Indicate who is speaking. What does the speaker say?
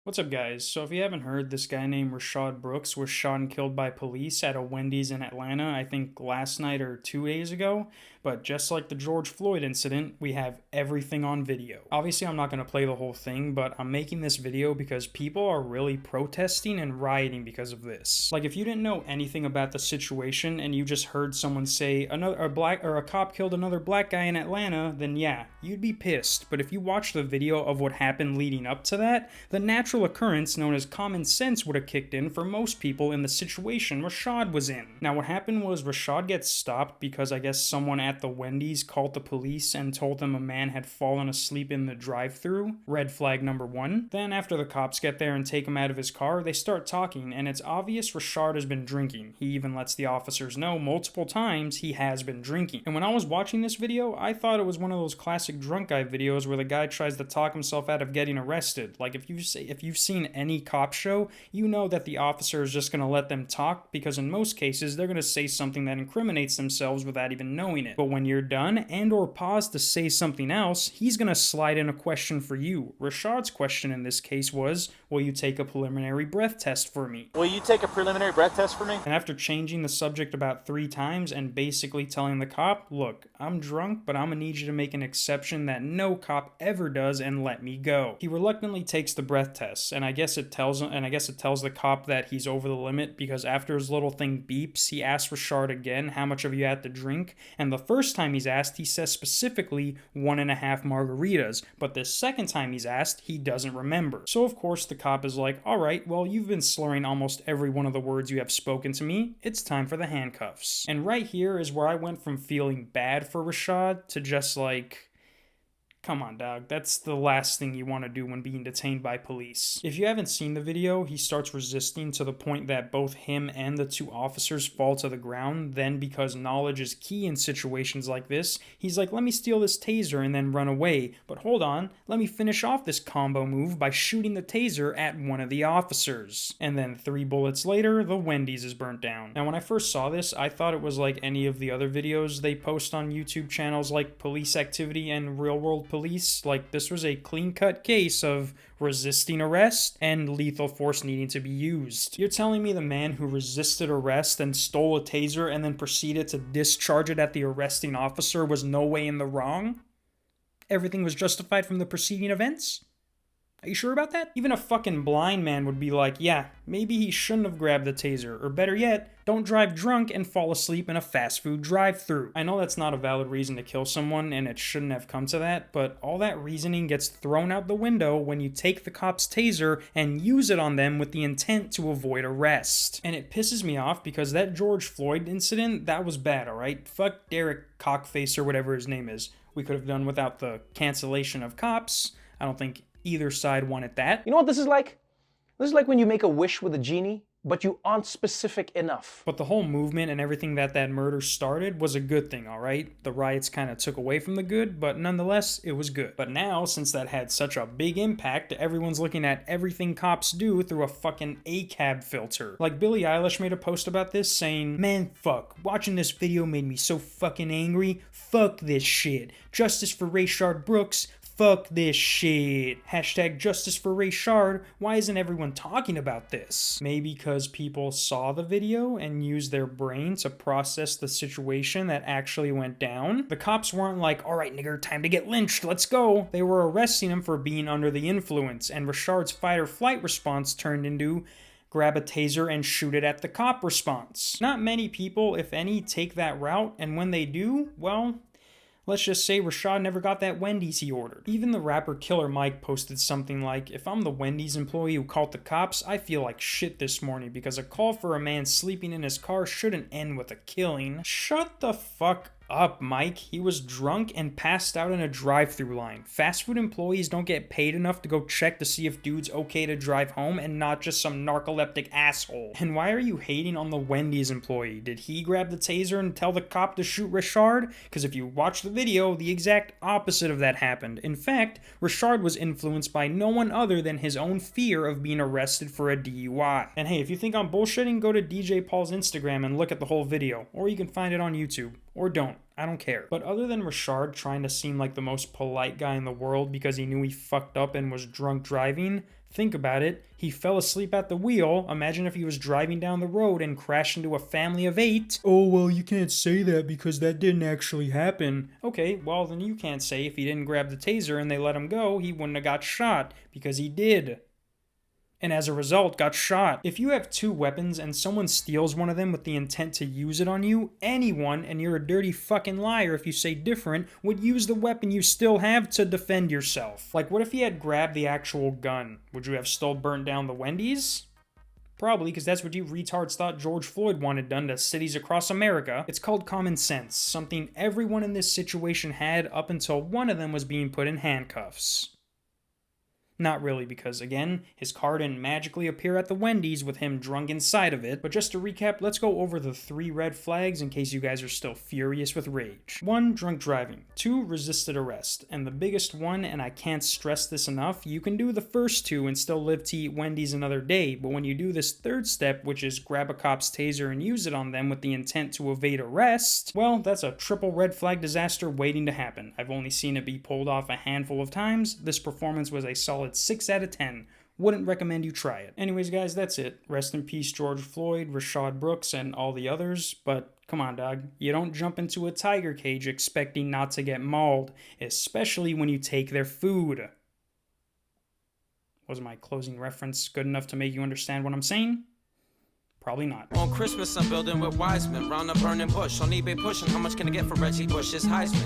Speaker 1: What's up, guys? So, if you haven't heard, this guy named Rayshard Brooks was shot and killed by police at a Wendy's in Atlanta, I think last night or 2 days ago. But just like the George Floyd incident, we have everything on video. Obviously, I'm not going to play the whole thing, but I'm making this video because people are really protesting and rioting because of this. Like, if you didn't know anything about the situation and you just heard someone say a cop killed another black guy in Atlanta, then yeah, you'd be pissed. But if you watch the video of what happened leading up to that, the natural occurrence known as common sense would have kicked in for most people in the situation Rayshard was in. Now, what happened was Rayshard gets stopped because I guess someone at the Wendy's called the police and told them a man had fallen asleep in the drive-thru. Red flag number one. Then after the cops get there and take him out of his car, they start talking, and it's obvious Rayshard has been drinking. He even lets the officers know multiple times he has been drinking. And when I was watching this video, I thought it was one of those classic drunk guy videos where the guy tries to talk himself out of getting arrested. Like, if you've seen any cop show, you know that the officer is just going to let them talk, because in most cases they're going to say something that incriminates themselves without even knowing it. But when you're done and or pause to say something else, he's going to slide in a question for you. Rayshard's question in this case was, will you take a preliminary breath test for me?
Speaker 2: Will you take a preliminary breath test for me?
Speaker 1: And after changing the subject about 3 times and basically telling the cop, look, I'm drunk, but I'm gonna need you to make an exception that no cop ever does and let me go. He reluctantly takes the breath test, and I guess it tells the cop that he's over the limit, because after his little thing beeps, he asks Rayshard again, how much have you had to drink? And the first time he's asked, he says specifically 1.5 margaritas, but the second time he's asked, he doesn't remember. So of course the cop is like, alright, well, you've been slurring almost every one of the words you have spoken to me, it's time for the handcuffs. And right here is where I went from feeling bad for Rayshard to just like, come on, dog. That's the last thing you want to do when being detained by police. If you haven't seen the video, he starts resisting to the point that both him and the 2 officers fall to the ground. Then, because knowledge is key in situations like this, he's like, let me steal this taser and then run away. But hold on, let me finish off this combo move by shooting the taser at one of the officers. And then 3 bullets later, the Wendy's is burnt down. Now, when I first saw this, I thought it was like any of the other videos they post on YouTube channels like Police Activity and Real World Police. Like, this was a clean-cut case of resisting arrest and lethal force needing to be used. You're telling me the man who resisted arrest and stole a taser and then proceeded to discharge it at the arresting officer was no way in the wrong? Everything was justified from the preceding events? Are you sure about that? Even a fucking blind man would be like, yeah, maybe he shouldn't have grabbed the taser, or better yet, don't drive drunk and fall asleep in a fast food drive-thru. I know that's not a valid reason to kill someone, and it shouldn't have come to that, but all that reasoning gets thrown out the window when you take the cop's taser and use it on them with the intent to avoid arrest. And it pisses me off because that George Floyd incident, that was bad, alright? Fuck Derek Cockface or whatever his name is. We could have done without the cancellation of cops. I don't think either side wanted that.
Speaker 2: You know what this is like? This is like when you make a wish with a genie, but you aren't specific enough.
Speaker 1: But the whole movement and everything that murder started was a good thing, alright? The riots kind of took away from the good, but nonetheless, it was good. But now, since that had such a big impact, everyone's looking at everything cops do through a fucking ACAB filter. Like, Billie Eilish made a post about this saying, man, fuck, watching this video made me so fucking angry. Fuck this shit. Justice for Rayshard Brooks. Fuck this shit. Hashtag justice for Rayshard. Why isn't everyone talking about this? Maybe because people saw the video and used their brain to process the situation that actually went down. The cops weren't like, alright nigger, time to get lynched, let's go. They were arresting him for being under the influence, and Rayshard's fight or flight response turned into grab a taser and shoot it at the cop response. Not many people, if any, take that route, and when they do, well, let's just say Rayshard never got that Wendy's he ordered. Even the rapper Killer Mike posted something like, if I'm the Wendy's employee who called the cops, I feel like shit this morning because a call for a man sleeping in his car shouldn't end with a killing. Shut the fuck up, Mike. He was drunk and passed out in a drive-thru line. Fast food employees don't get paid enough to go check to see if dude's okay to drive home and not just some narcoleptic asshole. And why are you hating on the Wendy's employee? Did he grab the taser and tell the cop to shoot Rayshard? Because if you watch the video, the exact opposite of that happened. In fact, Rayshard was influenced by no one other than his own fear of being arrested for a DUI. And hey, if you think I'm bullshitting, go to DJ Paul's Instagram and look at the whole video, or you can find it on YouTube. Or don't. I don't care. But other than Rayshard trying to seem like the most polite guy in the world because he knew he fucked up and was drunk driving, think about it. He fell asleep at the wheel. Imagine if he was driving down the road and crashed into a family of 8. Oh, well, you can't say that because that didn't actually happen. Okay, well, then you can't say if he didn't grab the taser and they let him go, he wouldn't have got shot, because he did. And as a result, got shot. If you have 2 weapons and someone steals one of them with the intent to use it on you, anyone, and you're a dirty fucking liar if you say different, would use the weapon you still have to defend yourself. Like, what if he had grabbed the actual gun? Would you have still burnt down the Wendy's? Probably, because that's what you retards thought George Floyd wanted done to cities across America. It's called common sense, something everyone in this situation had up until one of them was being put in handcuffs. Not really, because again, his car didn't magically appear at the Wendy's with him drunk inside of it. But just to recap, let's go over the 3 red flags in case you guys are still furious with rage. 1, drunk driving. 2, resisted arrest. And the biggest one, and I can't stress this enough, you can do the first 2 and still live to eat Wendy's another day, but when you do this 3rd step, which is grab a cop's taser and use it on them with the intent to evade arrest, well, that's a triple red flag disaster waiting to happen. I've only seen it be pulled off a handful of times. This performance was a solid 6 out of 10. Wouldn't recommend you try it. Anyways, guys, that's it. Rest in peace, George Floyd, Rayshard Brooks, and all the others. But come on, dog. You don't jump into a tiger cage expecting not to get mauled, especially when you take their food. Was my closing reference good enough to make you understand what I'm saying? Probably not.
Speaker 3: On Christmas, I'm building with wise men. Round a burning bush. On eBay pushing. How much can I get for Reggie Bush's Heisman?